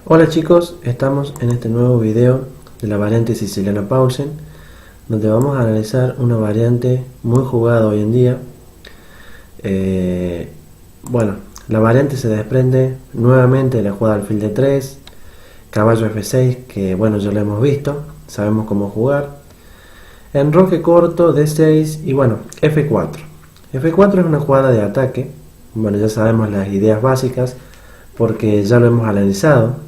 Hola chicos, estamos en este nuevo video de la variante siciliana Paulsen, donde vamos a analizar una variante muy jugada hoy en día. Bueno, la variante se desprende nuevamente de la jugada alfil de 3, caballo F6, que bueno, ya lo hemos visto, sabemos cómo jugar, enroque corto, D6 y bueno, F4. F4 es una jugada de ataque, bueno, ya sabemos las ideas básicas porque ya lo hemos analizado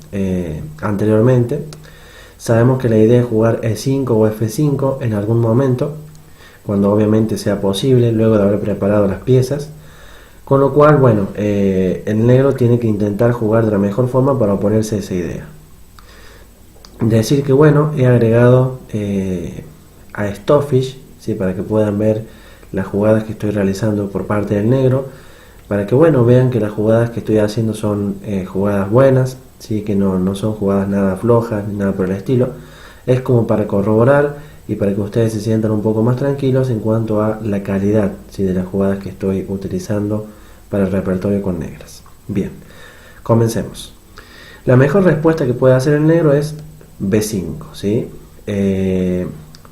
anteriormente. Sabemos que la idea es jugar E5 o F5 en algún momento, cuando obviamente sea posible, luego de haber preparado las piezas. Con lo cual, bueno, el negro tiene que intentar jugar de la mejor forma para oponerse a esa idea. Decir que, bueno, he agregado a Stockfish, ¿sí? Para que puedan ver las jugadas que estoy realizando por parte del negro, para que, bueno, vean que las jugadas que estoy haciendo son jugadas buenas, ¿sí? Que no son jugadas nada flojas ni nada por el estilo. Es como para corroborar y para que ustedes se sientan un poco más tranquilos en cuanto a la calidad, ¿sí? De las jugadas que estoy utilizando para el repertorio con negras. Bien, comencemos. La mejor respuesta que puede hacer el negro es B5, ¿sí?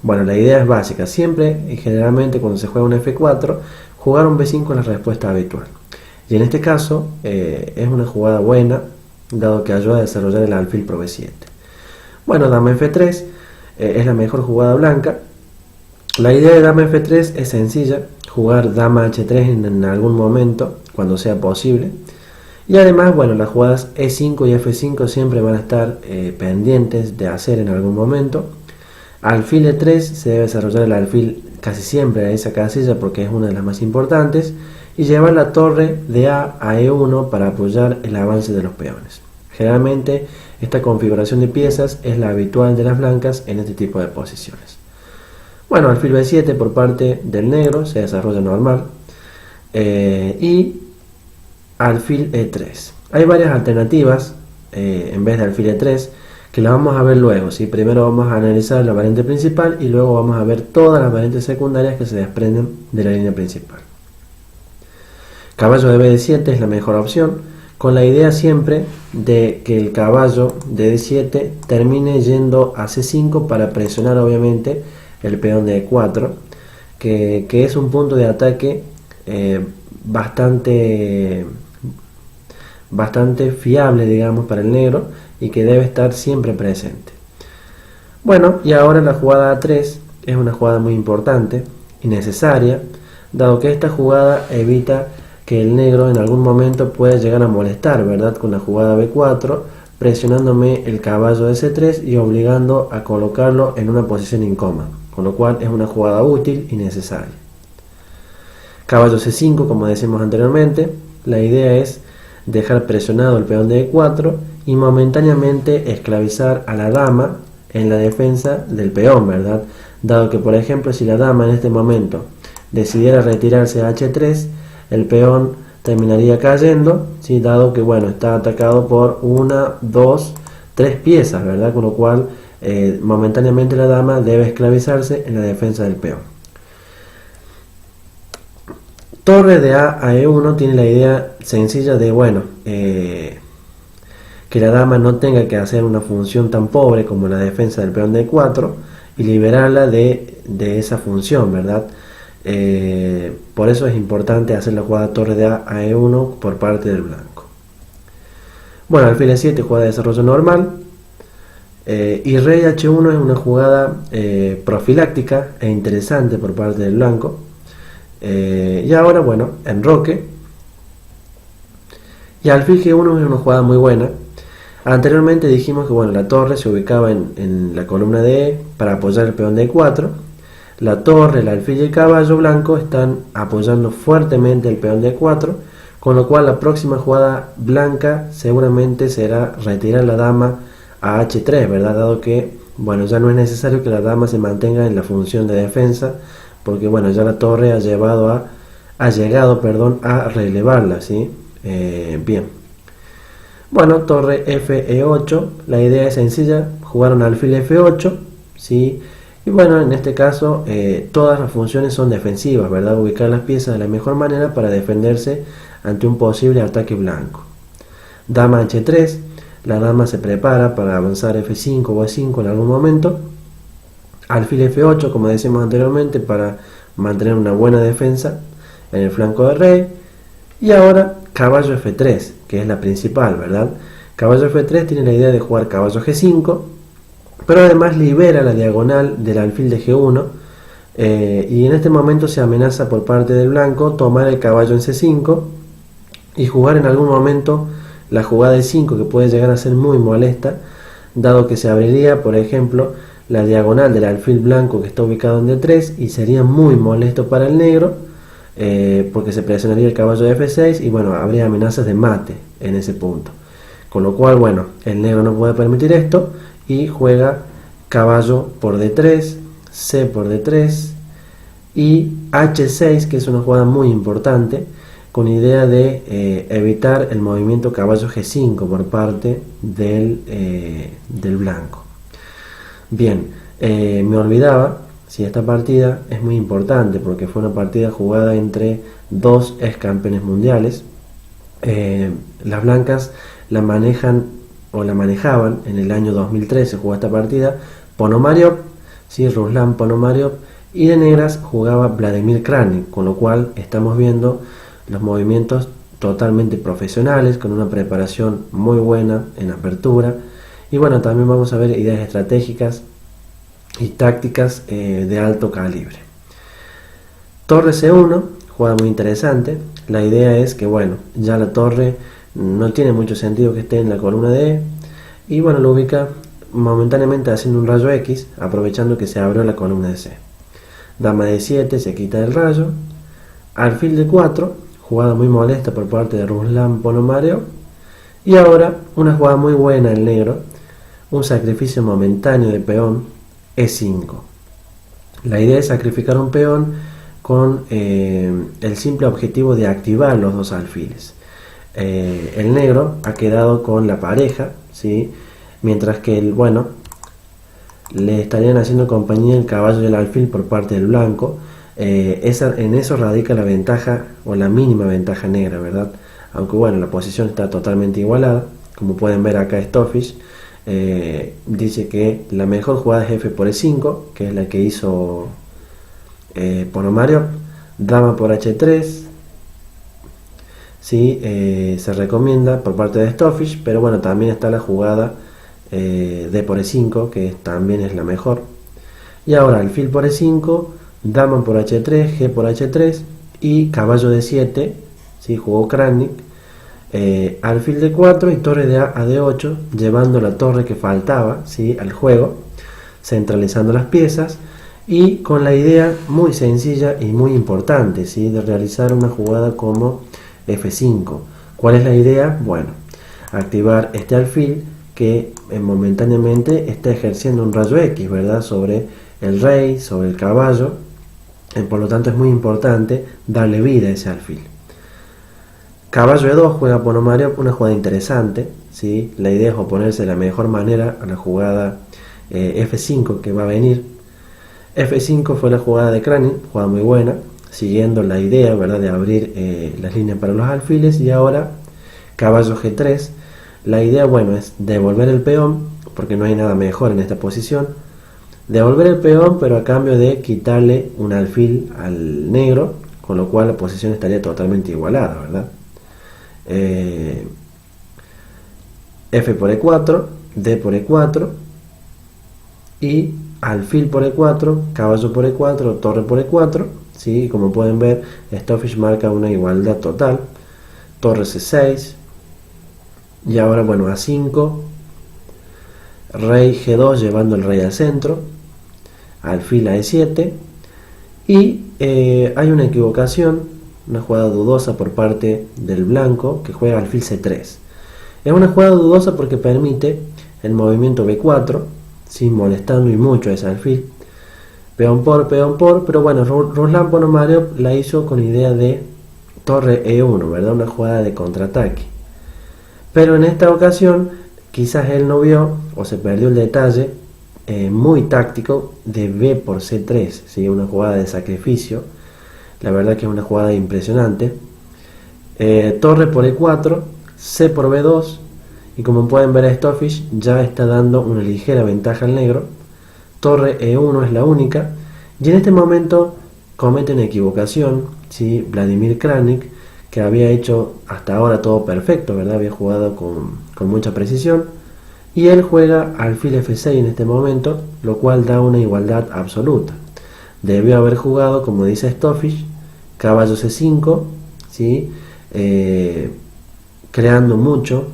Bueno, la idea es básica. Siempre y generalmente cuando se juega un F4, jugar un B5 es la respuesta habitual. Y en este caso es una jugada buena, dado que ayuda a desarrollar el alfil pro B7. Bueno, dama F3 es la mejor jugada blanca. La idea de dama F3 es sencilla, jugar dama H3 en algún momento, cuando sea posible. Y además, bueno, las jugadas E5 y F5 siempre van a estar pendientes de hacer en algún momento. Alfil E3 se debe desarrollar el alfil casi siempre a esa casilla porque es una de las más importantes, y llevar la torre de A a E1 para apoyar el avance de los peones. Generalmente esta configuración de piezas es la habitual de las blancas en este tipo de posiciones. Bueno, alfil B7 por parte del negro se desarrolla normal, y alfil E3. Hay varias alternativas en vez de alfil E3 que la vamos a ver luego, ¿sí? Primero vamos a analizar la variante principal y luego vamos a ver todas las variantes secundarias que se desprenden de la línea principal. Caballo de B7 es la mejor opción, con la idea siempre de que el caballo de D7 termine yendo a C5 para presionar obviamente el peón de E4, que es un punto de ataque bastante fiable, digamos, para el negro, y que debe estar siempre presente. Bueno, y ahora la jugada A3 es una jugada muy importante y necesaria, dado que esta jugada evita que el negro en algún momento pueda llegar a molestar, ¿verdad? Con la jugada B4, presionándome el caballo de C3 y obligando a colocarlo en una posición incómoda, con lo cual es una jugada útil y necesaria. Caballo C5, como decimos anteriormente, la idea es dejar presionado el peón de E4 y momentáneamente esclavizar a la dama en la defensa del peón, ¿verdad? Dado que, por ejemplo, si la dama en este momento decidiera retirarse a H3, el peón terminaría cayendo, ¿sí? Dado que, bueno, está atacado por una, dos, tres piezas, ¿verdad? Con lo cual momentáneamente la dama debe esclavizarse en la defensa del peón. Torre de A a E1 tiene la idea sencilla de, bueno, que la dama no tenga que hacer una función tan pobre como la defensa del peón de E4 y liberarla de esa función, ¿verdad? Por eso es importante hacer la jugada torre de A a E1 por parte del blanco. Bueno, alfil E7, jugada de desarrollo normal, y rey H1 es una jugada profiláctica e interesante por parte del blanco. Y ahora, bueno, enroque y alfil G1 es una jugada muy buena. Anteriormente dijimos que, bueno, la torre se ubicaba en la columna de E para apoyar el peón de E4. La torre, el alfil y el caballo blanco están apoyando fuertemente el peón de E4, con lo cual la próxima jugada blanca seguramente será retirar la dama a H3, ¿verdad? Dado que, bueno, ya no es necesario que la dama se mantenga en la función de defensa, porque, bueno, ya la torre ha llegado a relevarla, ¿sí? Bien. Bueno, torre F-E8, la idea es sencilla, jugar un alfil F8, ¿sí? Y bueno, en este caso todas las funciones son defensivas, ¿verdad? Ubicar las piezas de la mejor manera para defenderse ante un posible ataque blanco. Dama H3, la dama se prepara para avanzar F5 o E5 en algún momento, alfil F8 como decimos anteriormente para mantener una buena defensa en el flanco del rey, y ahora caballo F3, que es la principal, ¿verdad? Caballo F3 tiene la idea de jugar caballo G5, pero además libera la diagonal del alfil de G1, y en este momento se amenaza por parte del blanco tomar el caballo en C5 y jugar en algún momento la jugada de 5, que puede llegar a ser muy molesta, dado que se abriría, por ejemplo, la diagonal del alfil blanco que está ubicado en D3 y sería muy molesto para el negro, porque se presionaría el caballo de F6 y bueno, habría amenazas de mate en ese punto. Con lo cual, bueno, el negro no puede permitir esto y juega caballo por D3, C por D3 y H6, que es una jugada muy importante, con idea de evitar el movimiento caballo G5 por parte del blanco. Bien, me olvidaba, si esta partida es muy importante porque fue una partida jugada entre dos ex campeones mundiales. Las blancas la manejan o la manejaban en el año 2013, jugó esta partida Ponomariov, ¿sí? Ruslan Ponomariov, y de negras jugaba Vladimir Kranich, con lo cual estamos viendo los movimientos totalmente profesionales, con una preparación muy buena en apertura, y bueno, también vamos a ver ideas estratégicas y tácticas de alto calibre. Torre C1, jugada muy interesante. La idea es que bueno, ya la torre no tiene mucho sentido que esté en la columna de E, y bueno, lo ubica momentáneamente haciendo un rayo X, aprovechando que se abrió la columna de C. Dama de 7, se quita el rayo. Alfil de 4, jugada muy molesta por parte de Ruslan Ponomariov. Y ahora una jugada muy buena el negro, un sacrificio momentáneo de peón E5. La idea es sacrificar un peón con el simple objetivo de activar los dos alfiles. El negro ha quedado con la pareja, ¿sí? Mientras que el bueno le estarían haciendo compañía el caballo y el alfil por parte del blanco. En eso radica la ventaja o la mínima ventaja negra, ¿verdad? Aunque bueno, la posición está totalmente igualada. Como pueden ver acá, Stofish dice que la mejor jugada es F por E5, que es la que hizo Ponomariov. Dama por H3, ¿sí? Se recomienda por parte de Stofish, pero bueno, también está la jugada D por E5, que también es la mejor. Y ahora alfil por E5, dama por H3, G por H3 y caballo de 7, ¿sí? Jugó Kranich, alfil de 4 y torre de a D8, llevando la torre que faltaba, ¿sí? Al juego, centralizando las piezas y con la idea muy sencilla y muy importante, ¿sí? De realizar una jugada como F5. ¿Cuál es la idea? Bueno, activar este alfil que momentáneamente está ejerciendo un rayo X, ¿verdad? Sobre el rey, sobre el caballo. Por lo tanto es muy importante darle vida a ese alfil. Caballo E2 juega Ponomariov, una jugada interesante, ¿sí? La idea es oponerse de la mejor manera a la jugada F5 que va a venir. F5 fue la jugada de Kranich, jugada muy buena, siguiendo la idea, ¿verdad?, de abrir las líneas para los alfiles. Y ahora caballo G3. La idea, bueno, es devolver el peón, porque no hay nada mejor en esta posición. Devolver el peón, pero a cambio de quitarle un alfil al negro, con lo cual la posición estaría totalmente igualada, ¿verdad? F por E4, D por E4 y alfil por E4, caballo por E4, torre por E4, ¿sí? Como pueden ver, Stofish marca una igualdad total. Torre C6 y ahora, bueno, A5, rey G2 llevando el rey al centro, alfil a E7 y hay una equivocación, una jugada dudosa por parte del blanco que juega alfil C3. Es una jugada dudosa porque permite el movimiento B4, ¿sí? Molestando y mucho a ese alfil, peón por, pero bueno, Ruslan Ponomariov la hizo con idea de torre E1, ¿verdad? Una jugada de contraataque. Pero en esta ocasión quizás él no vio o se perdió el detalle muy táctico de B por C3, ¿sí? Una jugada de sacrificio. La verdad que es una jugada impresionante. Torre por E4, C por B2 y como pueden ver, Stockfish ya está dando una ligera ventaja al negro. Torre E1 es la única, y en este momento comete una equivocación, ¿sí? Vladimir Kramnik, que había hecho hasta ahora todo perfecto, ¿verdad? Había jugado con mucha precisión, y él juega alfil F6 en este momento, lo cual da una igualdad absoluta. Debió haber jugado, como dice Stockfish, caballo C5, ¿sí? Creando mucho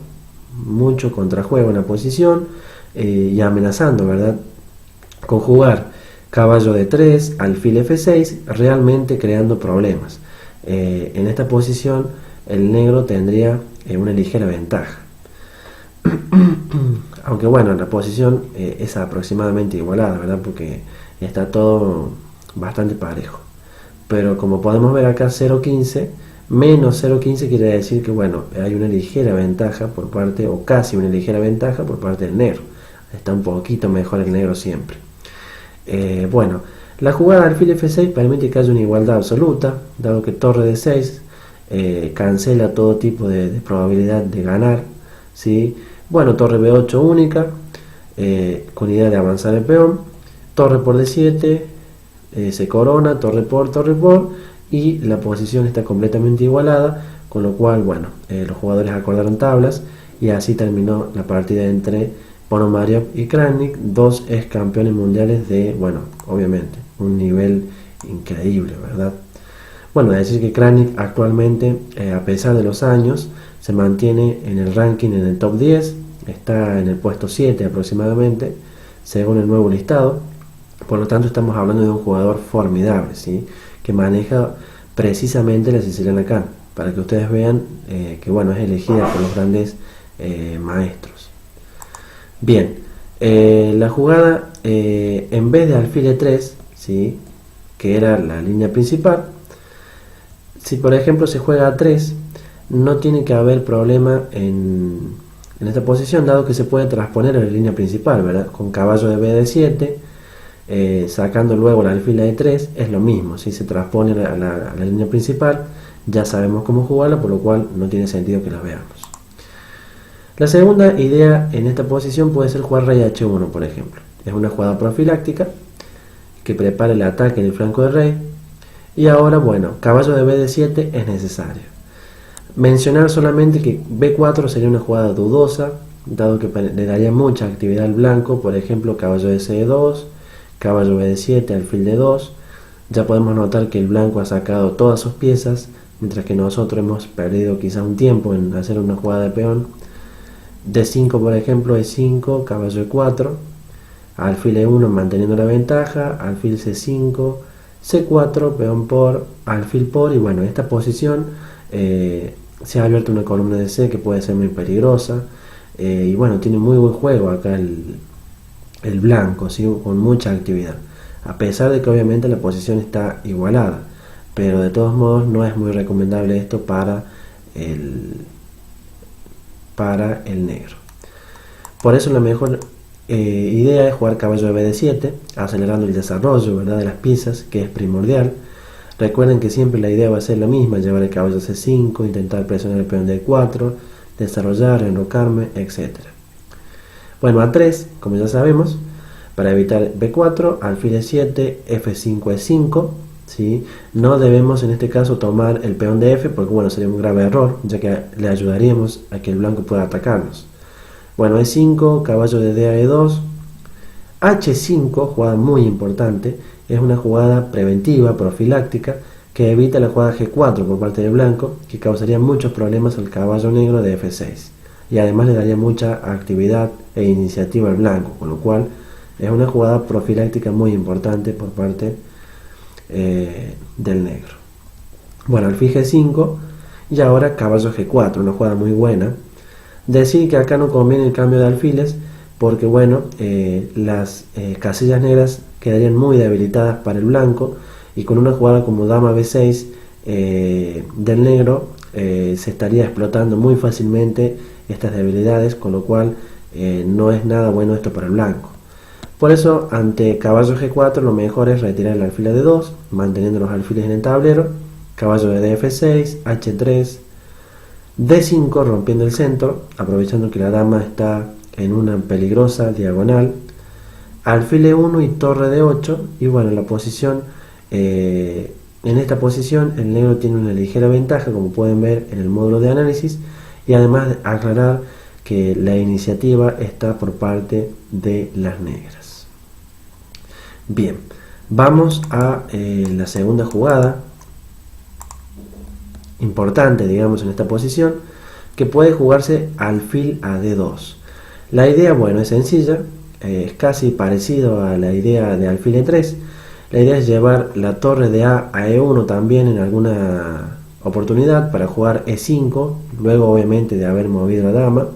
contrajuego en la posición, y amenazando, ¿verdad? Con jugar caballo D3, alfil F6, realmente creando problemas. En esta posición el negro tendría una ligera ventaja. Aunque bueno, la posición es aproximadamente igualada, ¿verdad? Porque está todo bastante parejo. Pero como podemos ver acá, 0.15 menos 0.15 quiere decir que bueno, hay una ligera ventaja por parte, o casi una ligera ventaja por parte del negro. Está un poquito mejor el negro siempre. Bueno, la jugada alfil F6 permite que haya una igualdad absoluta, dado que torre D6 cancela todo tipo de probabilidad de ganar, ¿sí? Bueno, torre B8 única, con idea de avanzar el peón, torre por D7, se corona, torre por, y la posición está completamente igualada, con lo cual, bueno, los jugadores acordaron tablas, y así terminó la partida entre Ponomariov y Kramnik, dos ex campeones mundiales de, bueno, obviamente, un nivel increíble, ¿verdad? Bueno, decir que Kramnik actualmente, a pesar de los años, se mantiene en el ranking en el top 10, está en el puesto 7 aproximadamente, según el nuevo listado. Por lo tanto, estamos hablando de un jugador formidable, ¿sí? Que maneja precisamente la siciliana Khan, para que ustedes vean que bueno, es elegida por los grandes maestros. Bien, la jugada, en vez de alfil E3, ¿sí? Que era la línea principal, si por ejemplo se juega A3, no tiene que haber problema en esta posición, dado que se puede transponer a la línea principal, ¿verdad? Con caballo de B7, sacando luego la alfil E3, es lo mismo. Si se transpone a la línea principal, ya sabemos cómo jugarla, por lo cual no tiene sentido que la veamos. La segunda idea en esta posición puede ser jugar rey H1, por ejemplo. Es una jugada profiláctica que prepara el ataque en el flanco del rey. Y ahora, bueno, caballo de B7 es necesario. Mencionar solamente que B4 sería una jugada dudosa, dado que le daría mucha actividad al blanco. Por ejemplo, caballo de C2, caballo B7, alfil D2. Ya podemos notar que el blanco ha sacado todas sus piezas, mientras que nosotros hemos perdido quizá un tiempo en hacer una jugada de peón. D5, por ejemplo, E5, caballo E4, alfil E1 manteniendo la ventaja, alfil C5, C4, peón por, alfil por, y bueno, esta posición se ha abierto una columna de C que puede ser muy peligrosa, y bueno, tiene muy buen juego acá el blanco, ¿sí? Con mucha actividad, a pesar de que obviamente la posición está igualada, pero de todos modos no es muy recomendable esto para el negro. Por eso la mejor idea es jugar caballo de B7, acelerando el desarrollo, ¿verdad?, de las piezas, que es primordial. Recuerden que siempre la idea va a ser la misma: llevar el caballo a C5, intentar presionar el peón de E4, desarrollar, enrocarme, etc. Bueno, A3, como ya sabemos, para evitar B4, alfil E7, F5, E5, ¿sí? No debemos en este caso tomar el peón de F, porque bueno, sería un grave error, ya que le ayudaríamos a que el blanco pueda atacarnos. Bueno, E5, caballo de D a E2, H5, jugada muy importante, es una jugada preventiva, profiláctica, que evita la jugada G4 por parte del blanco, que causaría muchos problemas al caballo negro de F6, y además le daría mucha actividad e iniciativa al blanco, con lo cual es una jugada profiláctica muy importante por parte del negro. Bueno, alfil G5 y ahora caballo G4, una jugada muy buena. Decir que acá no conviene el cambio de alfiles, porque bueno, las casillas negras quedarían muy debilitadas para el blanco, y con una jugada como dama B6 del negro se estaría explotando muy fácilmente estas debilidades, con lo cual no es nada bueno esto para el blanco. Por eso, ante caballo G4, lo mejor es retirar el alfil de D2, manteniendo los alfiles en el tablero, caballo de D6, H3, D5 rompiendo el centro, aprovechando que la dama está en una peligrosa diagonal, alfil E1 y torre D8, y bueno, la posición, en esta posición el negro tiene una ligera ventaja, como pueden ver en el módulo de análisis, y además de aclarar que la iniciativa está por parte de las negras. Bien, vamos a la segunda jugada, importante digamos en esta posición, que puede jugarse alfil a D2. La idea, bueno, es sencilla, es casi parecido a la idea de alfil E3. La idea es llevar la torre de A E1 también en alguna oportunidad para jugar E5, luego obviamente de haber movido la dama,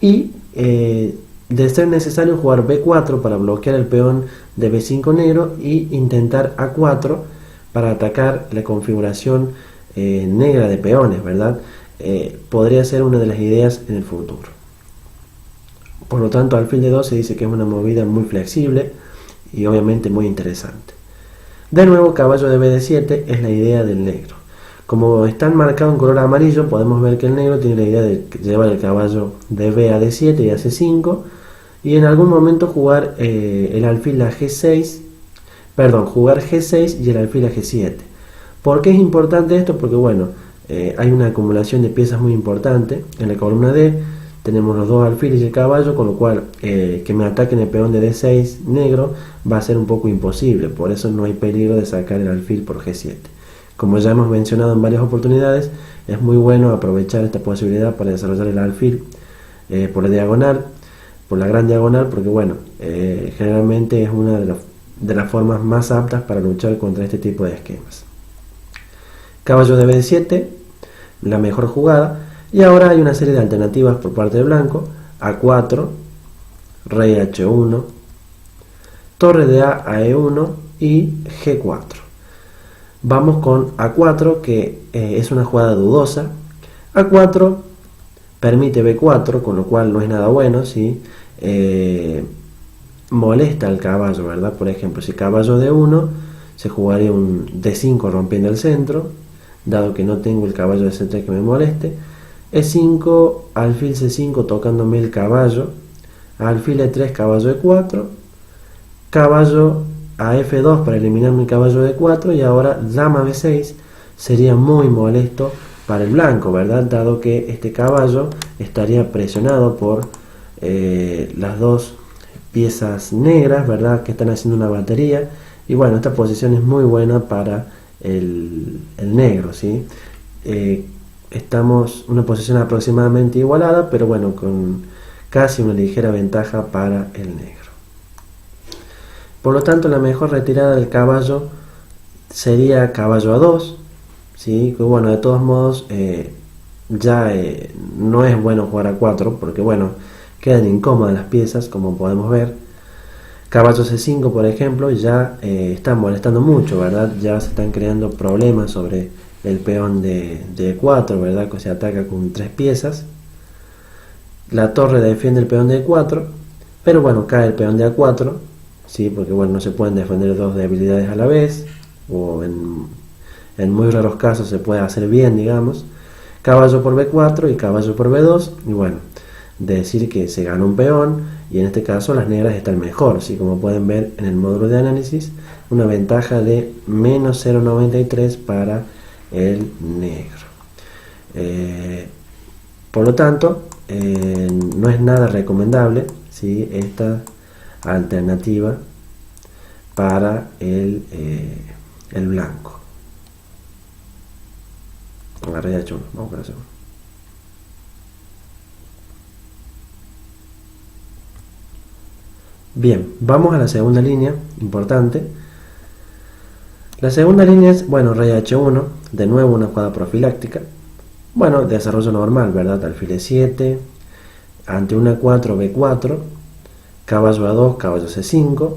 y de ser necesario jugar B4 para bloquear el peón de B5 negro y intentar A4 para atacar la configuración negra de peones, ¿verdad? Podría ser una de las ideas en el futuro. Por lo tanto, alfil D2 se dice que es una movida muy flexible y obviamente muy interesante. De nuevo, caballo de BD7 es la idea del negro. Como están marcados en color amarillo, podemos ver que el negro tiene la idea de llevar el caballo de B a D7 y a C5, y en algún momento jugar el alfil a G6, perdón, jugar G6 y el alfil a G7. ¿Por qué es importante esto? Porque bueno, hay una acumulación de piezas muy importante en la columna D. Tenemos los dos alfiles y el caballo, con lo cual que me ataquen el peón de D6 negro va a ser un poco imposible. Por eso no hay peligro de sacar el alfil por G7. Como ya hemos mencionado en varias oportunidades, es muy bueno aprovechar esta posibilidad para desarrollar el alfil por la diagonal, por la gran diagonal, porque bueno, generalmente es una de las formas más aptas para luchar contra este tipo de esquemas. Caballo de B7, la mejor jugada, y ahora hay una serie de alternativas por parte de blanco: A4, rey H1, torre de A a E1 y G4. Vamos con A4, que es una jugada dudosa. A4 permite B4, con lo cual no es nada bueno, ¿sí? Molesta al caballo, ¿verdad? Por ejemplo, si caballo D1, se jugaría un D5 rompiendo el centro, dado que no tengo el caballo de C3 que me moleste. E5, alfil C5 tocándome el caballo, alfil E3, caballo E4, caballo a F2 para eliminar mi caballo de 4, y ahora dama B6 sería muy molesto para el blanco, ¿verdad? Dado que este caballo estaría presionado por las dos piezas negras, ¿verdad? Que están haciendo una batería, y bueno, esta posición es muy buena para el negro, ¿sí? Estamos en una posición aproximadamente igualada, pero bueno, con casi una ligera ventaja para el negro. Por lo tanto, la mejor retirada del caballo sería caballo a 2, ¿sí? Que bueno, de todos modos no es bueno jugar a 4, porque bueno, quedan incómodas las piezas, como podemos ver. Caballo C5, por ejemplo, ya está molestando mucho, ¿verdad? Ya se están creando problemas sobre el peón de E4, ¿verdad? Que se ataca con 3 piezas. La torre defiende el peón de E4, pero bueno, cae el peón de A4, ¿sí? Porque bueno, no se pueden defender dos debilidades a la vez, o en muy raros casos se puede hacer bien, digamos. Caballo por B4 y caballo por B2, y bueno, decir que se gana un peón, y en este caso las negras están mejor, ¿sí? Como pueden ver en el módulo de análisis, una ventaja de menos 0,93 para el negro. Por lo tanto, no es nada recomendable, ¿sí? Esta alternativa para el blanco. Agarré H1, vamos para la segunda. Bien, vamos a la segunda línea, importante. La segunda línea es, bueno, rey H1, de nuevo una jugada profiláctica. Bueno, desarrollo normal, ¿verdad? Alfil E7, ante una 4, B4, caballo A2, caballo C5,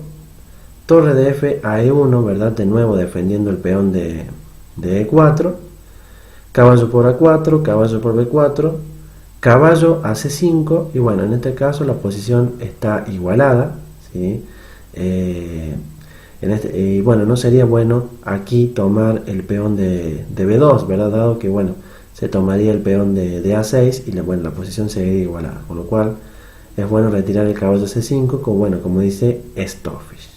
torre de F a E1, ¿verdad? De nuevo defendiendo el peón de E4, caballo por A4, caballo por B4, caballo a C5, y bueno, en este caso la posición está igualada, ¿sí? Y bueno, no sería bueno aquí tomar el peón de B2, ¿verdad? Dado que bueno, se tomaría el peón de A6 y bueno, la posición seguiría igualada, con lo cual es bueno retirar el caballo C5, como dice Stofish.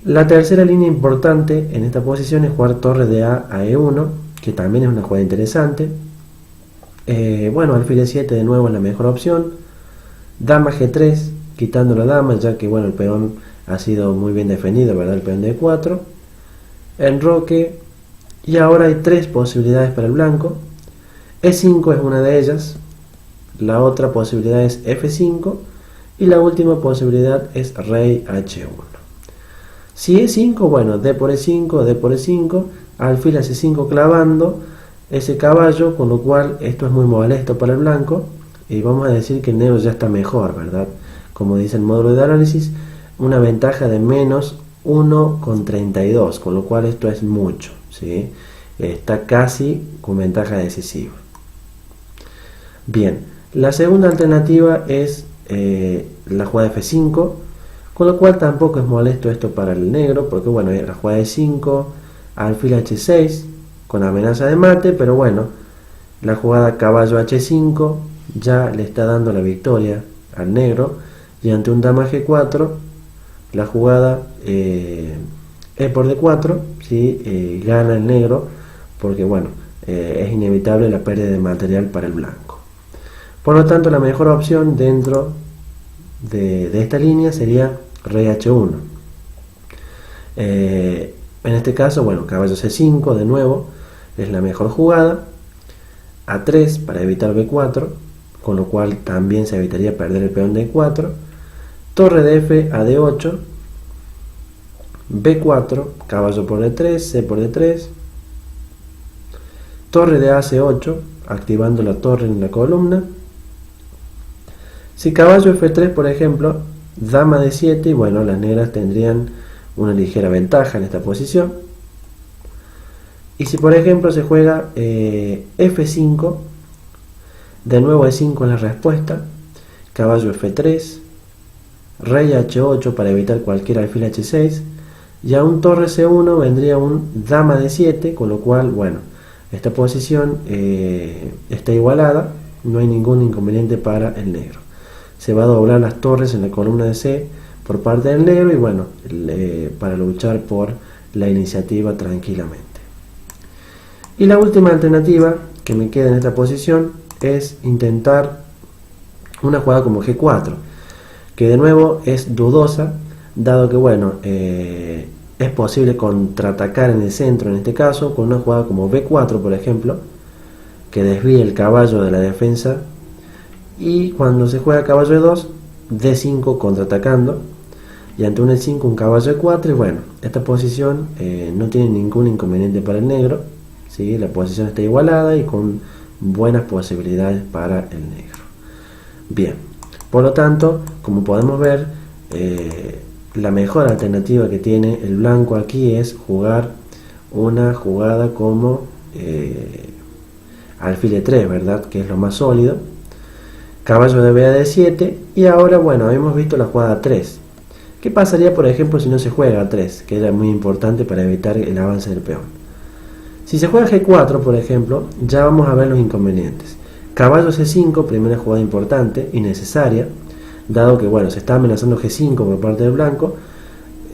La tercera línea importante en esta posición es jugar torre de A a E1, que también es una jugada interesante. Bueno, alfil E7 de nuevo es la mejor opción. Dama G3, quitando la dama, ya que bueno, el peón ha sido muy bien defendido, ¿verdad? El peón de E4. Enroque. Y ahora hay tres posibilidades para el blanco. E5 es una de ellas. La otra posibilidad es F5. Y la última posibilidad es rey H1. Si E5, bueno, D por E5, D por E5, alfil a C5 clavando ese caballo, con lo cual esto es muy molesto para el blanco. Y vamos a decir que el negro ya está mejor, ¿verdad? Como dice el módulo de análisis, una ventaja de menos 1,32, con lo cual esto es mucho, ¿sí? Está casi con ventaja decisiva. Bien, la segunda alternativa es la jugada F5, con lo cual tampoco es molesto esto para el negro, porque bueno, la jugada de 5, alfil H6, con amenaza de mate, pero bueno, la jugada caballo H5 ya le está dando la victoria al negro, y ante un dama G4, la jugada E por D4, ¿sí? Gana el negro, porque bueno, es inevitable la pérdida de material para el blanco. Por lo tanto, la mejor opción dentro de esta línea sería rey H1. En este caso, bueno, caballo C5 de nuevo es la mejor jugada. A3 para evitar B4, con lo cual también se evitaría perder el peón de E4. Torre de F a D8, B4, caballo por D3, C por D3, torre de A C8, activando la torre en la columna. Si caballo F3, por ejemplo, dama D7, y bueno, las negras tendrían una ligera ventaja en esta posición. Y si por ejemplo se juega F5, de nuevo E5 es la respuesta, caballo F3, rey H8 para evitar cualquier alfil H6, y a un torre C1 vendría un dama D7, con lo cual, bueno, esta posición está igualada, no hay ningún inconveniente para el negro. Se va a doblar las torres en la columna de C por parte del negro y bueno, para luchar por la iniciativa tranquilamente. Y la última alternativa que me queda en esta posición es intentar una jugada como G4, que de nuevo es dudosa, dado que bueno, es posible contraatacar en el centro en este caso con una jugada como B4, por ejemplo, que desvíe el caballo de la defensa, y cuando se juega caballo E2, D5 contraatacando, y ante un E5 un caballo E4, y bueno, esta posición no tiene ningún inconveniente para el negro, ¿sí? La posición está igualada y con buenas posibilidades para el negro. Bien, por lo tanto, como podemos ver, la mejor alternativa que tiene el blanco aquí es jugar una jugada como alfil E3, ¿verdad? Que es lo más sólido. Caballo de B a D7, y ahora bueno, hemos visto la jugada 3. ¿Qué pasaría por ejemplo si no se juega a 3? Que era muy importante para evitar el avance del peón. Si se juega G4 por ejemplo, ya vamos a ver los inconvenientes. Caballo C5, primera jugada importante y necesaria, dado que bueno, se está amenazando G5 por parte del blanco.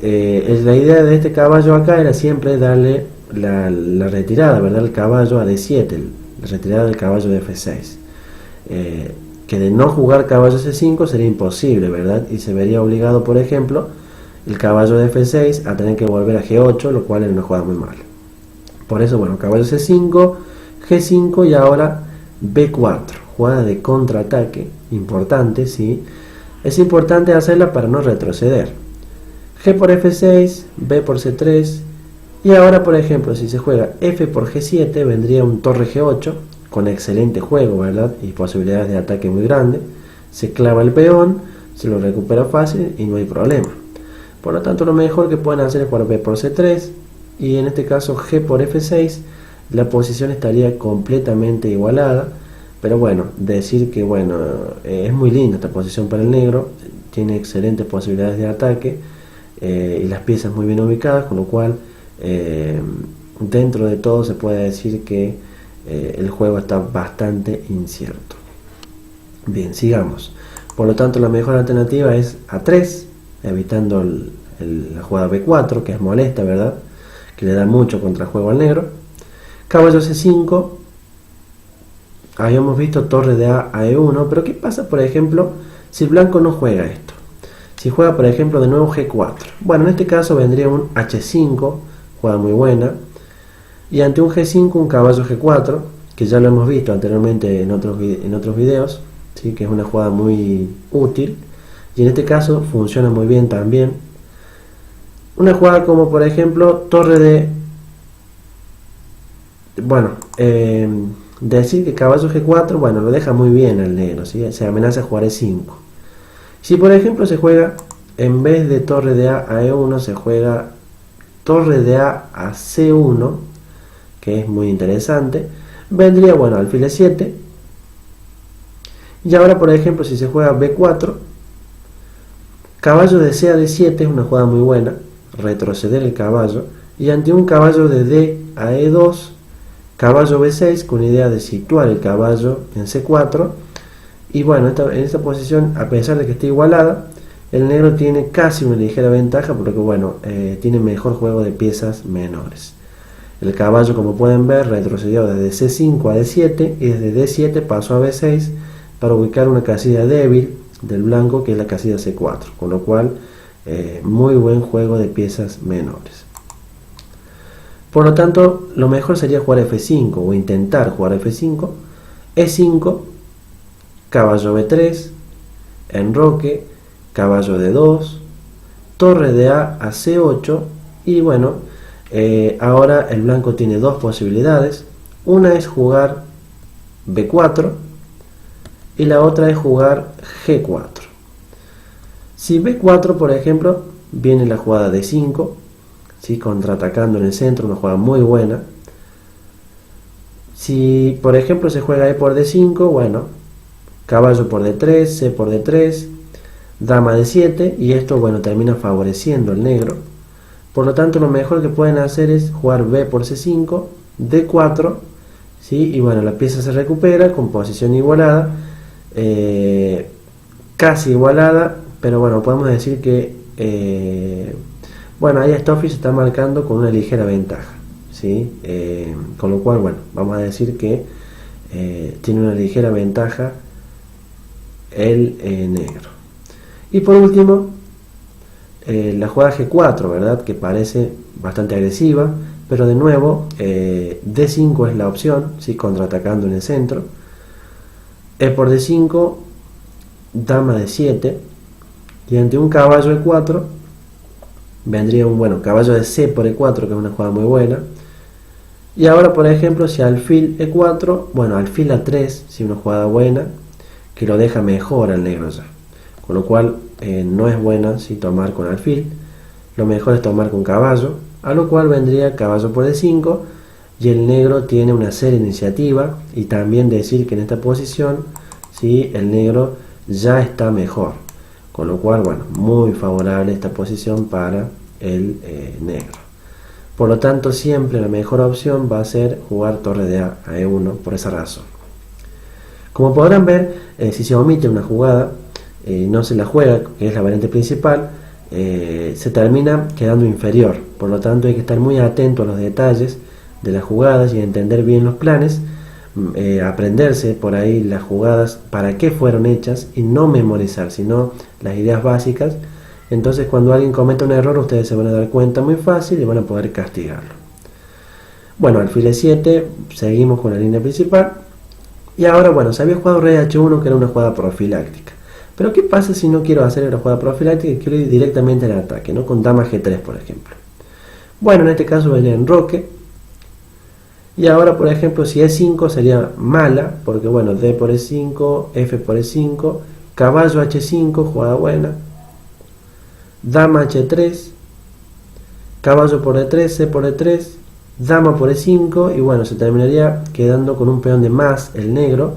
La idea de este caballo acá era siempre darle la retirada, ¿verdad? El caballo a D7, la retirada del caballo de F6. Que de no jugar caballo C5 sería imposible, ¿verdad? Y se vería obligado, por ejemplo, el caballo de F6 a tener que volver a G8, lo cual era una jugada muy mala. Por eso, bueno, caballo C5, G5 y ahora B4, jugada de contraataque, importante, ¿sí? Es importante hacerla para no retroceder. G por F6, B por C3, y ahora, por ejemplo, si se juega F por G7, vendría un torre G8, con excelente juego, ¿verdad? Y posibilidades de ataque muy grandes. Se clava el peón, se lo recupera fácil y no hay problema. Por lo tanto, lo mejor que pueden hacer es jugar B por C3 y en este caso G por F6. La posición estaría completamente igualada, pero bueno, decir que bueno, es muy linda esta posición para el negro, tiene excelentes posibilidades de ataque y las piezas muy bien ubicadas, con lo cual dentro de todo se puede decir que el juego está bastante incierto. Bien, sigamos. Por lo tanto, la mejor alternativa es A3, evitando la jugada B4, que es molesta, ¿verdad? Que le da mucho contrajuego al negro. Caballo C5. Habíamos visto torre de A a E1, pero ¿qué pasa, por ejemplo, si el blanco no juega esto? Si juega, por ejemplo, de nuevo G4. Bueno, en este caso vendría un H5, jugada muy buena. Y ante un G5, un caballo G4, que ya lo hemos visto anteriormente en otros videos, ¿sí? Que es una jugada muy útil. Y en este caso funciona muy bien también. Una jugada como, por ejemplo, torre de... Bueno, decir que caballo G4, bueno, lo deja muy bien al negro, ¿sí? Se amenaza a jugar E5. Si por ejemplo se juega, en vez de torre de A a E1, se juega torre de A a C1, que es muy interesante, vendría, bueno, alfil E7. Y ahora, por ejemplo, si se juega B4, caballo de C a D7 es una jugada muy buena, retroceder el caballo, y ante un caballo de D a E2, caballo B6, con idea de situar el caballo en C4. Y bueno, en esta posición, a pesar de que esté igualada, el negro tiene casi una ligera ventaja porque bueno, tiene mejor juego de piezas menores. El caballo, como pueden ver, retrocedió desde C5 a D7 y desde D7 pasó a B6 para ubicar una casilla débil del blanco, que es la casilla C4, con lo cual muy buen juego de piezas menores. Por lo tanto, lo mejor sería jugar F5 o intentar jugar F5, E5, caballo B3, enroque, caballo D2, torre de A a C8 y bueno, ahora el blanco tiene dos posibilidades. Una es jugar B4 y la otra es jugar G4. Si B4, por ejemplo, viene la jugada D5, ¿sí? Contraatacando en el centro, una jugada muy buena. Si por ejemplo se juega E por D5, bueno, caballo por D3, C por D3, dama D7 y esto, bueno, termina favoreciendo al negro. Por lo tanto, lo mejor que pueden hacer es jugar B por C5, D4, ¿sí? Y bueno, la pieza se recupera con posición igualada, casi igualada, pero bueno, podemos decir que bueno, ahí Stoffi se está marcando con una ligera ventaja, ¿sí? Con lo cual, bueno, vamos a decir que tiene una ligera ventaja el negro. Y por último, la jugada G4, ¿verdad? Que parece bastante agresiva, pero de nuevo, D5 es la opción, ¿sí? Contraatacando en el centro. E por D5, dama D7, y ante un caballo E4, vendría un, bueno, caballo de C por E4, que es una jugada muy buena. Y ahora, por ejemplo, si alfil E4, bueno, alfil A3, si una jugada buena, que lo deja mejor al negro ya. Con lo cual, no es buena si tomar con alfil. Lo mejor es tomar con caballo, a lo cual vendría caballo por D5, y el negro tiene una seria iniciativa, y también decir que en esta posición, ¿sí? El negro ya está mejor. Con lo cual, bueno, muy favorable esta posición para el negro. Por lo tanto, siempre la mejor opción va a ser jugar torre de A a E1 por esa razón. Como podrán ver, si se omite una jugada, no se la juega, que es la variante principal, se termina quedando inferior. Por lo tanto, hay que estar muy atento a los detalles de las jugadas y entender bien los planes, aprenderse por ahí las jugadas, para qué fueron hechas, y no memorizar, sino las ideas básicas. Entonces, cuando alguien cometa un error, ustedes se van a dar cuenta muy fácil y van a poder castigarlo. Bueno, alfil E7, seguimos con la línea principal. Y ahora, bueno, se había jugado rey H1, que era una jugada profiláctica. Pero ¿qué pasa si no quiero hacer la jugada profiláctica y quiero ir directamente al ataque, ¿no? Con dama G3, por ejemplo. Bueno, en este caso vendría enroque. Y ahora, por ejemplo, si E5 sería mala, porque bueno, D por E5, F por E5, caballo H5, jugada buena, dama H3, caballo por D3, C por D3, dama por E5, y bueno, se terminaría quedando con un peón de más el negro,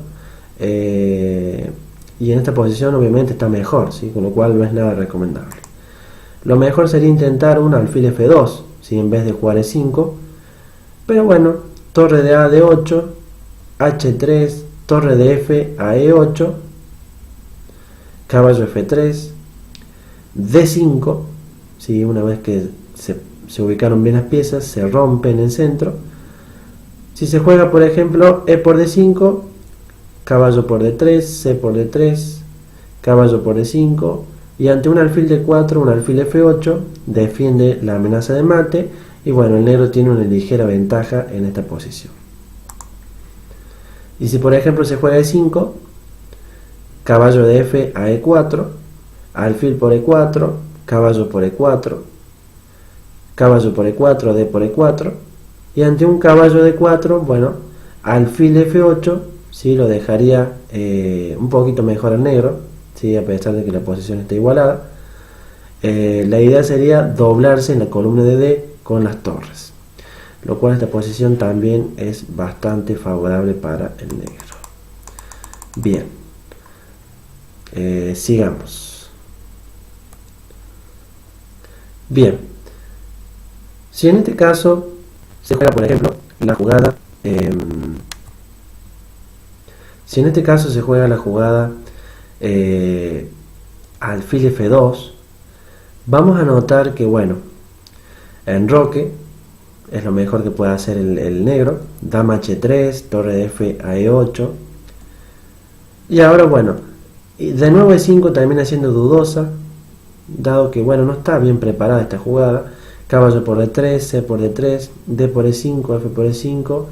y en esta posición obviamente está mejor, ¿sí? Con lo cual no es nada recomendable. Lo mejor sería intentar un alfil F2, ¿sí? En vez de jugar E5, Pero bueno, torre de A a D8, H3, torre de F a E8, caballo F3, D5, ¿sí? Una vez que se ubicaron bien las piezas, se rompe en el centro. Si se juega, por ejemplo, E por D5, caballo por D3, C por D3, caballo por D5, y ante un alfil D4, un alfil F8, defiende la amenaza de mate, y bueno, el negro tiene una ligera ventaja en esta posición. Y si por ejemplo se juega E5, caballo de F a E4, alfil por E4, caballo por E4, caballo por E4, D por E4, y ante un caballo de 4, bueno, alfil F8, ¿sí? Lo dejaría un poquito mejor al negro, ¿sí? A pesar de que la posición está igualada. La idea sería doblarse en la columna de D con las torres, lo cual esta posición también es bastante favorable para el negro. Bien, sigamos. Bien, si en este caso se juega, por ejemplo, la jugada, si en este caso se juega la jugada alfil F2, vamos a notar que, bueno, enroque es lo mejor que puede hacer el negro, dama H3, torre de F a E8, y ahora, bueno, de nuevo E5 termina siendo dudosa, dado que, bueno, no está bien preparada esta jugada. Caballo por D3, C por D3, D por E5, F por E5,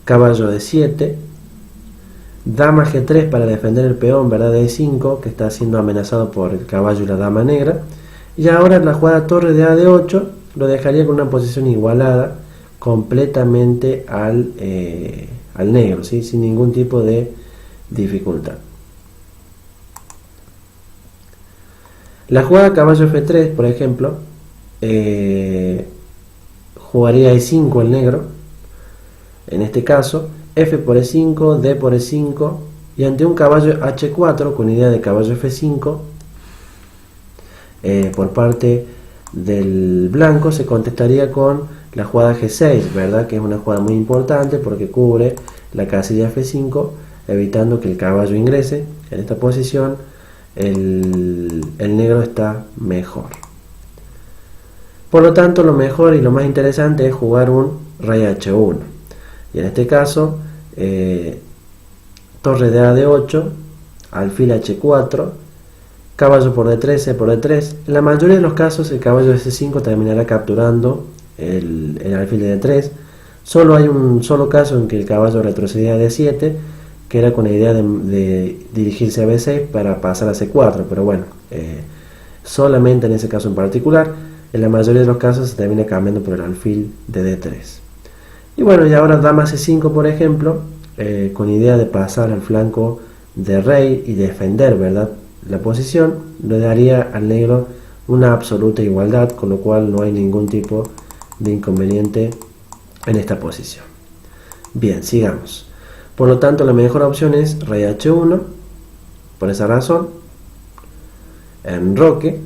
caballo D7, dama G3 para defender el peón, ¿verdad? De E5, que está siendo amenazado por el caballo y la dama negra. Y ahora la jugada torre de A de 8 lo dejaría con una posición igualada completamente al negro, ¿sí? Sin ningún tipo de dificultad. La jugada caballo F3, por ejemplo, jugaría E5 el negro, en este caso, F por E5, D por E5, y ante un caballo H4 con idea de caballo F5, por parte del blanco se contestaría con la jugada G6, ¿verdad? Que es una jugada muy importante porque cubre la casilla F5, evitando que el caballo ingrese. En esta posición el negro está mejor. Por lo tanto, lo mejor y lo más interesante es jugar un rey H1. Y en este caso, torre de A de 8, alfil H4, caballo por D3, C por D3. En la mayoría de los casos, el caballo de C5 terminará capturando el alfil de D3. Solo hay un solo caso en que el caballo retrocedía a D7, que era con la idea de dirigirse a B6 para pasar a C4. Pero bueno, solamente en ese caso en particular. En la mayoría de los casos se termina cambiando por el alfil de D3. Y bueno, y ahora dama C5, por ejemplo, con idea de pasar al flanco de rey y defender, ¿verdad?, la posición, le daría al negro una absoluta igualdad, con lo cual no hay ningún tipo de inconveniente en esta posición. Bien, sigamos. Por lo tanto, la mejor opción es rey H1, por esa razón, enroque.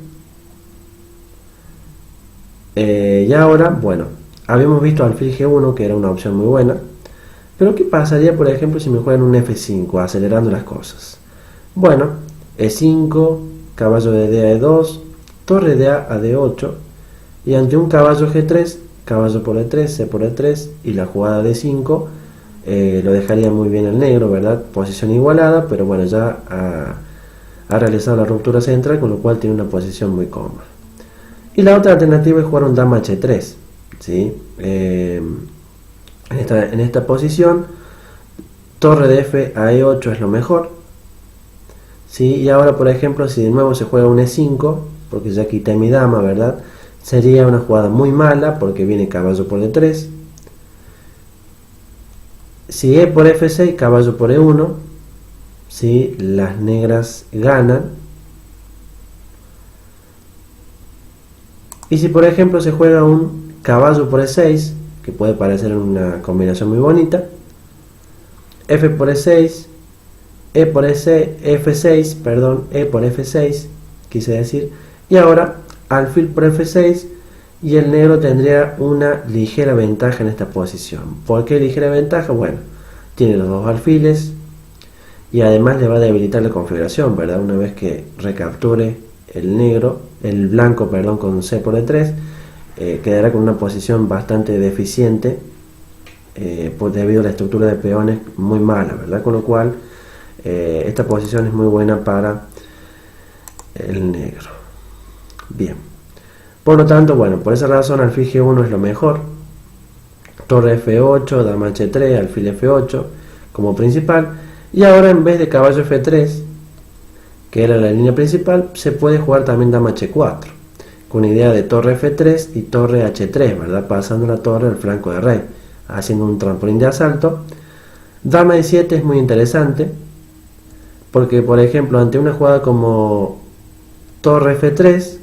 Y ahora, bueno, habíamos visto alfil G1, que era una opción muy buena, pero ¿qué pasaría, por ejemplo, si me juegan un F5, acelerando las cosas? Bueno, E5, caballo de D a E2, torre de A a D8, y ante un caballo G3, caballo por E3, C por E3, y la jugada D5, lo dejaría muy bien el negro, ¿verdad? Posición igualada, pero bueno, ya ha realizado la ruptura central, con lo cual tiene una posición muy cómoda. Y la otra alternativa es jugar un dama H3, ¿sí? En esta posición, torre de F a E8 es lo mejor, ¿sí? Y ahora, por ejemplo, si de nuevo se juega un E5, porque ya quité mi dama, ¿verdad?, sería una jugada muy mala, porque viene caballo por D3. Si E por F6, caballo por E1, ¿sí?, las negras ganan. Y si por ejemplo se juega un caballo por E6, que puede parecer una combinación muy bonita, F por E6, E por F6, perdón, E por F6, quise decir, y ahora alfil por F6, y el negro tendría una ligera ventaja en esta posición. ¿Por qué ligera ventaja? Bueno, tiene los dos alfiles y además le va a debilitar la configuración, ¿verdad? Una vez que recapture el blanco, perdón, con C por D3, quedará con una posición bastante deficiente debido a la estructura de peones muy mala, ¿verdad? Con lo cual esta posición es muy buena para el negro. Bien, por lo tanto, bueno, por esa razón alfil G1 es lo mejor, torre F8, dama H3, alfil F8 como principal, y ahora en vez de caballo F3, que era la línea principal, se puede jugar también dama H4, con idea de torre F3 y torre H3, ¿verdad? Pasando la torre al flanco de rey, haciendo un trampolín de asalto. Dama E7 es muy interesante, porque por ejemplo, ante una jugada como torre F3,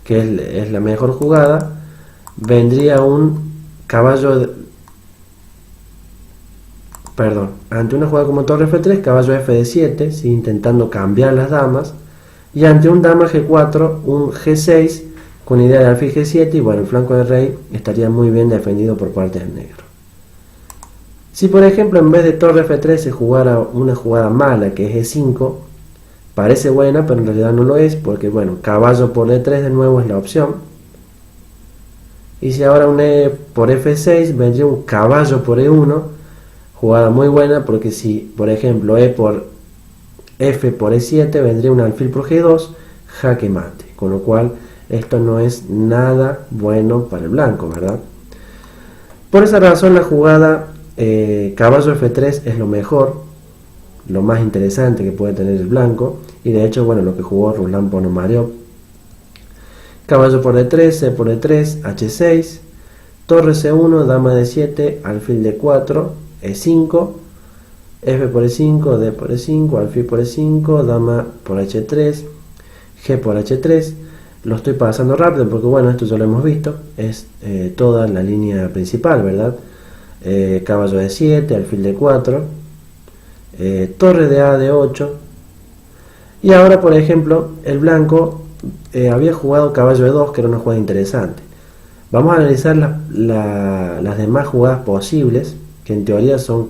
que es la mejor jugada, vendría un ante una jugada como torre F3, caballo F7, ¿sí? Intentando cambiar las damas, y ante un dama G4, un G6 con idea de alfil G7, y bueno, el flanco de rey estaría muy bien defendido por parte del negro. Si por ejemplo en vez de torre F3 se jugara una jugada mala que es E5, parece buena, pero en realidad no lo es, porque bueno, caballo por D3 de nuevo es la opción. Y si ahora un E por F6, vendría un caballo por E1, jugada muy buena, porque si por ejemplo E por F por E7, vendría un alfil por G2, jaque mate, con lo cual esto no es nada bueno para el blanco, ¿verdad? Por esa razón la jugada caballo F3 es lo mejor, lo más interesante que puede tener el blanco, y de hecho, bueno, lo que jugó Ruslan Ponomariov. Caballo por D3, C por D3, H6, torre C1, dama D7, alfil D4, E5, F por E5, D por E5, alfil por E5, dama por H3, G por H3. Lo estoy pasando rápido porque bueno, esto ya lo hemos visto, es toda la línea principal, ¿verdad? Caballo D7, alfil D4, torre de A D8, y ahora por ejemplo el blanco había jugado caballo E2, que era una jugada interesante. Vamos a analizar las demás jugadas posibles, que en teoría son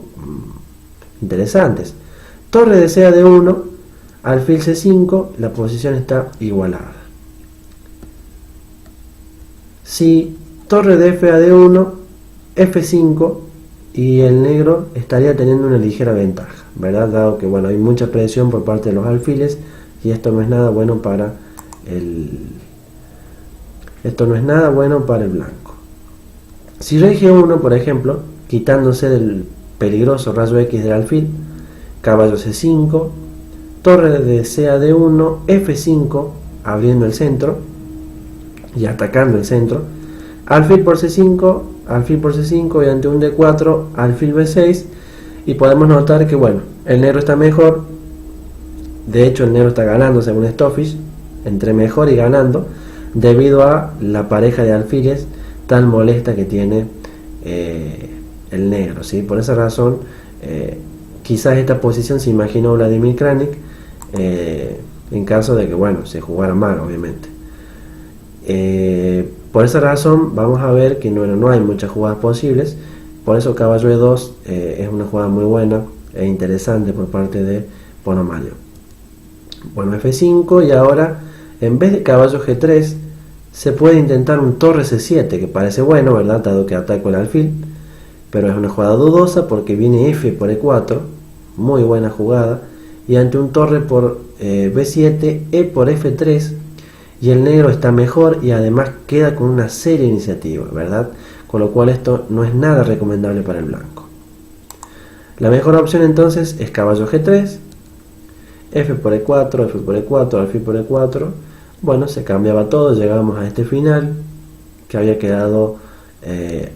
interesantes. Torre de C a D1, alfil C5, la posición está igualada. Si torre de F a D1, F5, y el negro estaría teniendo una ligera ventaja, ¿verdad? Dado que bueno, hay mucha presión por parte de los alfiles, y esto no es nada bueno para el blanco. Si rey G1, por ejemplo, quitándose del peligroso rayo X del alfil, caballo C5, torre de C a D1, F5, abriendo el centro y atacando el centro, alfil por C5, alfil por C5, y ante un D4, alfil B6, y podemos notar que bueno, el negro está mejor. De hecho el negro está ganando según Stoffish, entre mejor y ganando, debido a la pareja de alfiles tan molesta que tiene el negro, ¿sí? Por esa razón quizás esta posición se imaginó Vladimir Kramnik en caso de que bueno, se jugara mal, obviamente. Por esa razón vamos a ver que no hay muchas jugadas posibles. Por eso caballo E2 es una jugada muy buena e interesante por parte de Ponomariov. Bueno, F5, y ahora en vez de caballo G3 se puede intentar un torre C7, que parece bueno, ¿verdad? Dado que ataco el alfil, pero es una jugada dudosa porque viene F por E4, muy buena jugada, y ante un torre por B7, E por F3, y el negro está mejor y además queda con una seria iniciativa, ¿verdad? Con lo cual esto no es nada recomendable para el blanco. La mejor opción entonces es caballo G3, F por E4, F por E4, alfil por E4. Bueno, se cambiaba todo, llegábamos a este final que había quedado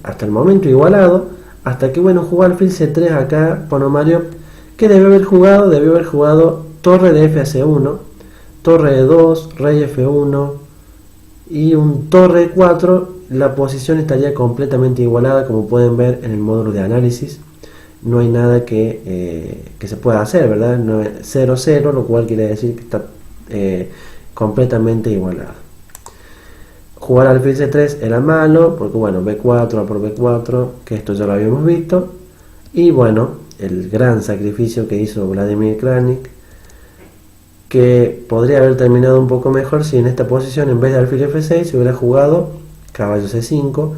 hasta el momento igualado, hasta que bueno, jugó alfil C3 acá Ponomariov, que debió haber jugado torre de F a C1, torre E2, rey F1 y un torre E4. La posición estaría completamente igualada, como pueden ver en el módulo de análisis. No hay nada que se pueda hacer, ¿verdad? 0-0, lo cual quiere decir que está completamente igualado. jugar alfil c3 era malo, porque bueno, b4, a por b4, que esto ya lo habíamos visto. Y bueno, el gran sacrificio que hizo Vladimir Kramnik, que podría haber terminado un poco mejor si en esta posición, en vez de alfil f6, se hubiera jugado caballo c5,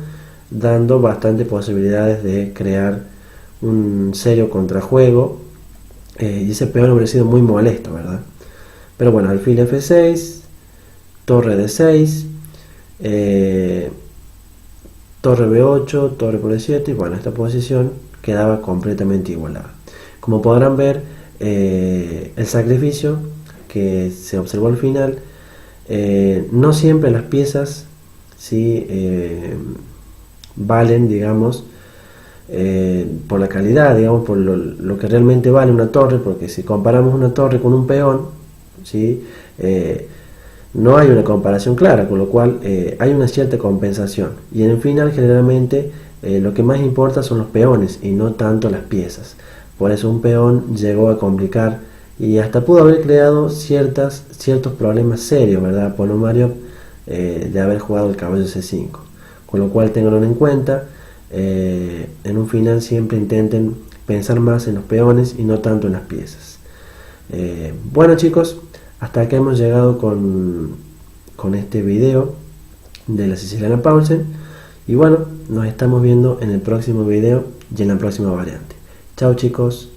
dando bastantes posibilidades de crear un serio contrajuego, y ese peón hubiera sido muy molesto, ¿verdad? Pero bueno, alfil f6, torre d6, torre b8, torre por e7, y bueno, esta posición quedaba completamente igualada. Como podrán ver, el sacrificio que se observó al final, no siempre las piezas ¿sí? Valen, digamos, por la calidad, digamos, por lo que realmente vale una torre, porque si comparamos una torre con un peón, ¿sí? No hay una comparación clara, con lo cual hay una cierta compensación, y en el final generalmente lo que más importa son los peones y no tanto las piezas. Por eso un peón llegó a complicar y hasta pudo haber creado ciertos problemas serios, ¿verdad? Ponomarev, de haber jugado el caballo c5, con lo cual tenganlo en cuenta. En un final siempre intenten pensar más en los peones y no tanto en las piezas. Bueno chicos, hasta acá hemos llegado con este video de la siciliana Paulsen, y bueno, nos estamos viendo en el próximo video y en la próxima variante. Chao chicos.